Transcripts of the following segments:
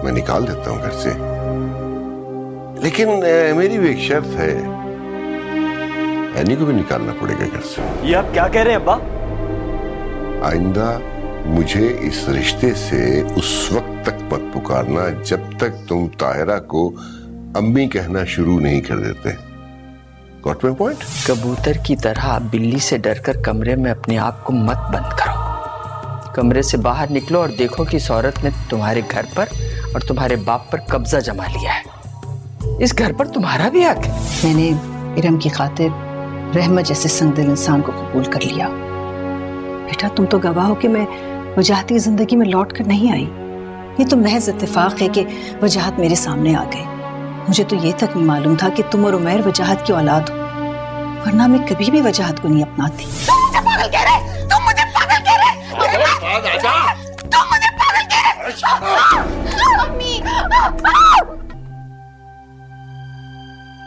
मैं निकाल देता हूं घर से, लेकिन मेरी भी एक शर्त है, एनी को भी निकालना पड़ेगा घर से। ये आप क्या कह रहे हैं अब्बा? आइंदा मुझे इस रिश्ते से उस वक्त तक मत पुकारना जब तक तुम ताहिरा को अम्मी कहना शुरू नहीं कर देते। Got my point? कबूतर की तरह बिल्ली से डरकर कमरे में अपने आप को मत बंद करो। कमरे से बाहर निकलो और देखो कि इस औरत ने तुम्हारे घर पर और तुम्हारे बाप पर कब्जा जमा लिया है। इस घर पर तुम्हारा भी हक है। मैंने इरम की खातिर रहमत जैसे संगदिल इंसान को कबूल कर लिया। बेटा तुम तो गवाह हो कि मैं वजाहत की जिंदगी में लौट कर नहीं आई। ये तो महज इत्तेफाक है कि वजाहत मेरे सामने आ गई। मुझे तो ये तक नहीं मालूम था कि तुम और उमैर वजाहत की औलाद हो, वरना मैं कभी भी वजाहत को नहीं अपनाती। तुम मुझे पागल कह रहे, तुम मुझे पागल कह रहे, तुम मुझे पागल कह रहे। अम्मी,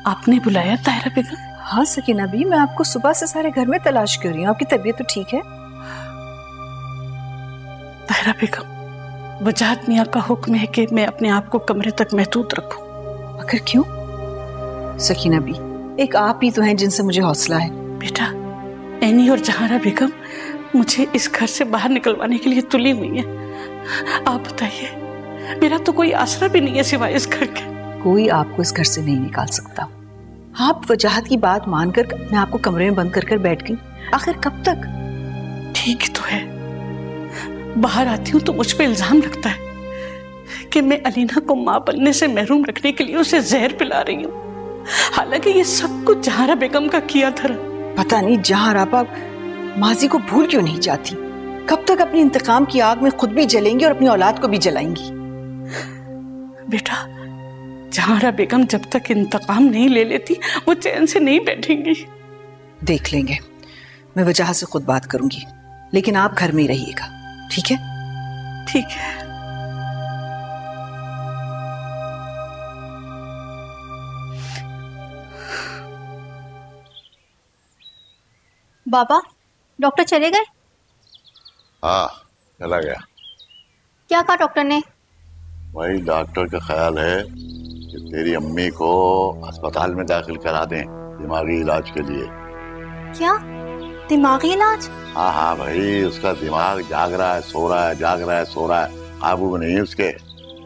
आपने बुलाया ताहिरा बेगम? हाँ सकीना भी, मैं आपको सुबह से सारे घर में तलाश कर रही हूँ। आपकी तबीयत तो ठीक है? ताहिरा बेगम, वजाहत मियाँ का हुक्म है कि मैं अपने आप को कमरे तक महदूद रखूं। मगर क्यों? सकीना भी, एक आप ही तो हैं जिनसे मुझे हौसला है। बेटा, एनी और जहारा बेगम मुझे इस घर से बाहर निकलवाने के लिए तुली हुई है। आप बताइए, मेरा तो कोई आसरा भी नहीं है सिवाय इस घर के। कोई आपको इस घर से नहीं निकाल सकता। आप वजाहत की बात मानकर अपने आपको कमरे में बंद कर बैठ गई। आखिर कब तक? ठीक तो है, बाहर आती हूँ तो मुझ पे इल्जाम लगता है कि मैं अलीना को माँ बनने से महरूम रखने के लिए उसे जहर पिला रही हूँ। हालांकि ये सब कुछ जहारा बेगम का किया धरा। पता नहीं जहारा माजी को भूल क्यों नहीं जाती। कब तक अपनी इंतकाम की आग में खुद भी जलेंगी और अपनी औलाद को भी जलाएंगी। बेटा, जहारा बेगम जब तक इंतकाम नहीं ले लेती वो चैन से नहीं बैठेंगी। देख लेंगे, मैं वजह से खुद बात करूंगी, लेकिन आप घर में ही रहिएगा, ठीक है? ठीक है। बाबा, डॉक्टर चले गए? हाँ, चला गया। क्या कहा डॉक्टर ने? भाई डॉक्टर का ख्याल है कि तेरी अम्मी को अस्पताल में दाखिल करा दें दिमागी इलाज के लिए। क्या दिमागी इलाज? हाँ हाँ भाई, उसका दिमाग जाग रहा है, सो रहा है, जाग रहा है, सो रहा है, काबू में नहीं है उसके।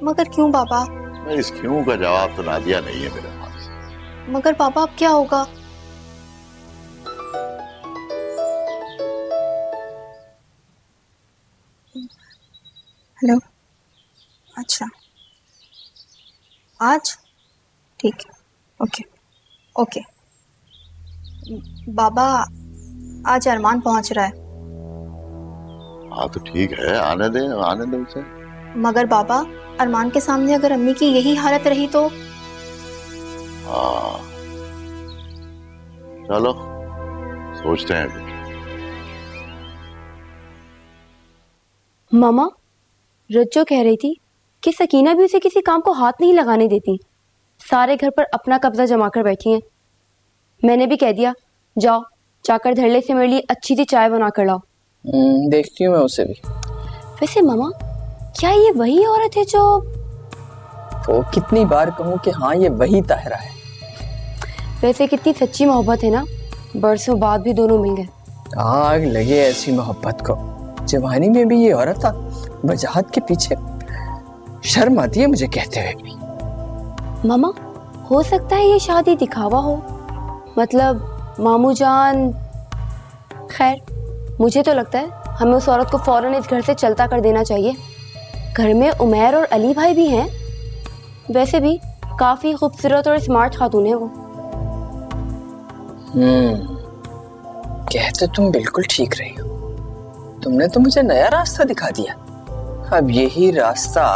मगर क्यों बाबा? इस क्यों का जवाब तो नादिया नहीं है मेरे पास। मगर बाबा अब क्या होगा? हेलो, अच्छा आज ठीक है, ओके ओके। बाबा आज अरमान पहुंच रहा है। हाँ तो ठीक है, आने दे उसे। मगर बाबा, अरमान के सामने अगर अम्मी की यही हालत रही तो? हाँ चलो सोचते हैं कुछ। मामा, रज्जो कह रही थी कि सकीना भी उसे किसी काम को हाथ नहीं लगाने देती, सारे घर पर अपना कब्जा जमा कर बैठी हैं। मैंने भी कह दिया, जाओ जाकर धड़ल्ले से मेरे लिए अच्छी सी चाय बना कर लाओ। देखती हूँ मैं उसे भी। वैसे मामा, क्या ये वही औरत है जो? तो कितनी बार कहूँ कि हाँ ये वही ताहिरा है। वैसे कितनी सच्ची मोहब्बत है ना, बरसों बाद भी दोनों मिल गए। आग लगे ऐसी मोहब्बत को। जवानी में भी ये औरत था वजाहत के पीछे। शर्म आती है मुझे कहते हुए भी। मामा, हो सकता है ये शादी दिखावा हो, मतलब मामू जान। खैर, मुझे तो लगता है हमें उस औरत को फौरन इस घर से चलता कर देना चाहिए। घर में उमैर और अली भाई भी हैं, वैसे भी काफी खूबसूरत और स्मार्ट खातून है वो। कहते तुम बिल्कुल ठीक रही हो। तुमने तो मुझे नया रास्ता दिखा दिया। अब यही रास्ता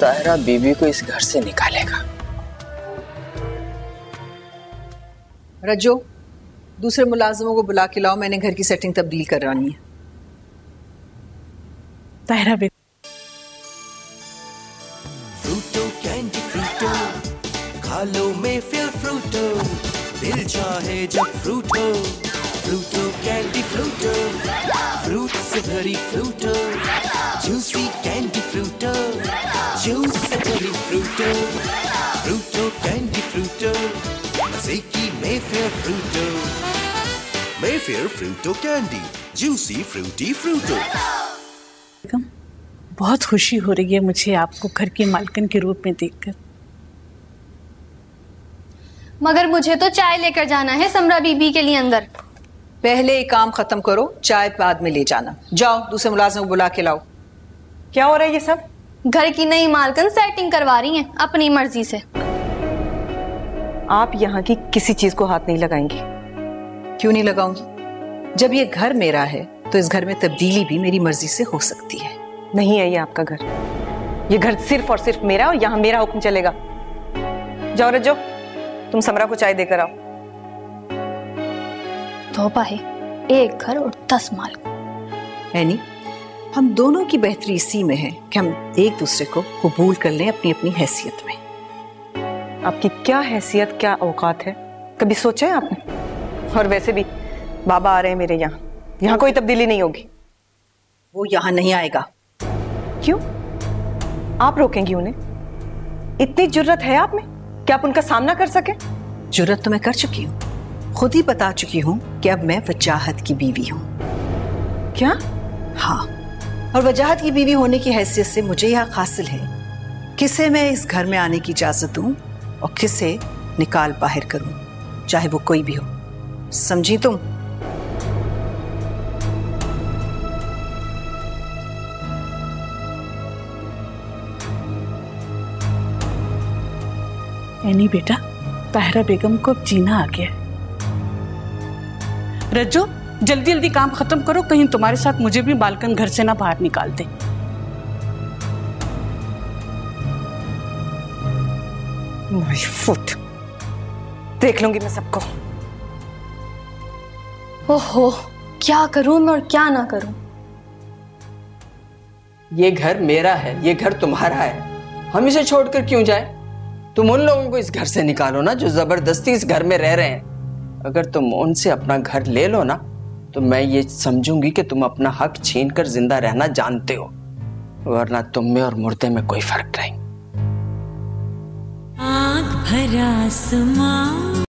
ताहिरा बीबी को इस घर से निकालेगा। रज्जो, दूसरे मुलाजिमों को बुला के लाओ, मैंने घर की सेटिंग तब्दील करवानी है। ताहिरा बेगम। फ्रूटो कैंडी फ्रूटो, खा लो में फिल फ्रूटो, दिल चाहे जब फ्रूटो, फ्रूटो कैंडी फ्रूटो, फ्रूट से भरी Fruito, juicy candy Fruito, juice से भरी फ्रूटो, फ्रूटो कैंडी फ्रूटो, मजे की Mayfair Fruito, Mayfair Fruito candy, juicy fruity Fruito. बहुत खुशी हो रही है मुझे आपको घर की मालकिन के रूप में देखकर। मगर मुझे तो चाय लेकर जाना है समरा बीबी के लिए अंदर। पहले ये काम खत्म करो, चाय बाद में ले जाना। जाओ दूसरे मुलाजिम को बुला के लाओ। क्या हो रहा है ये सब? घर की नई मालकिन सेटिंग करवा रही हैं अपनी मर्जी से। आप यहाँ की किसी चीज को हाथ नहीं लगाएंगी। क्यों नहीं लगाऊंगी? जब ये घर मेरा है तो इस घर में तब्दीली भी मेरी मर्जी से हो सकती है। नहीं है ये आपका घर, ये घर सिर्फ और सिर्फ मेरा, और यहाँ मेरा हुक्म चलेगा। जाओ रज्जो, तुम समरा को चाय देकर आओ। तौबा है, एक घर और 10 माल। एनी, हम दोनों की बेहतरी इसी में है कि हम एक दूसरे को कबूल कर लें अपनी अपनी हैसियत में। आपकी क्या हैसियत, क्या औकात है, कभी सोचा है आपने? और वैसे भी बाबा आ रहे हैं मेरे यहाँ कोई तब्दीली नहीं होगी। वो यहाँ नहीं आएगा। क्यों? आप रोकेंगी उन्हें? इतनी जुर्रत है आप में कि आप उनका सामना कर सके? जुर्रत तो मैं कर चुकी हूँ, खुद ही बता चुकी हूँ कि अब मैं वजाहत की बीवी हूँ। क्या? हाँ, और वजाहत की बीवी होने की हैसियत से मुझे यह हासिल है किसे मैं इस घर में आने की इजाजत दूं और किसे निकाल बाहर करूं, चाहे वो कोई भी हो। समझी तुम? एनी बेटा, ताहिरा बेगम को अब जीना आ गया। रज्जो, जल्दी जल्दी काम खत्म करो, कहीं तुम्हारे साथ मुझे भी बालकन घर से ना बाहर निकाल दे। My foot, देख लूंगी मैं सबको। ओहो, क्या करूं मैं और क्या ना करूं। ये घर मेरा है, ये घर तुम्हारा है, हम इसे छोड़कर क्यों जाए? तुम उन लोगों को इस घर से निकालो ना जो जबरदस्ती इस घर में रह रहे हैं। अगर तुम उनसे अपना घर ले लो ना तो मैं ये समझूंगी कि तुम अपना हक छीनकर जिंदा रहना जानते हो, वरना तुम में और मुर्दे में कोई फर्क नहीं। आँख भरा आसमां।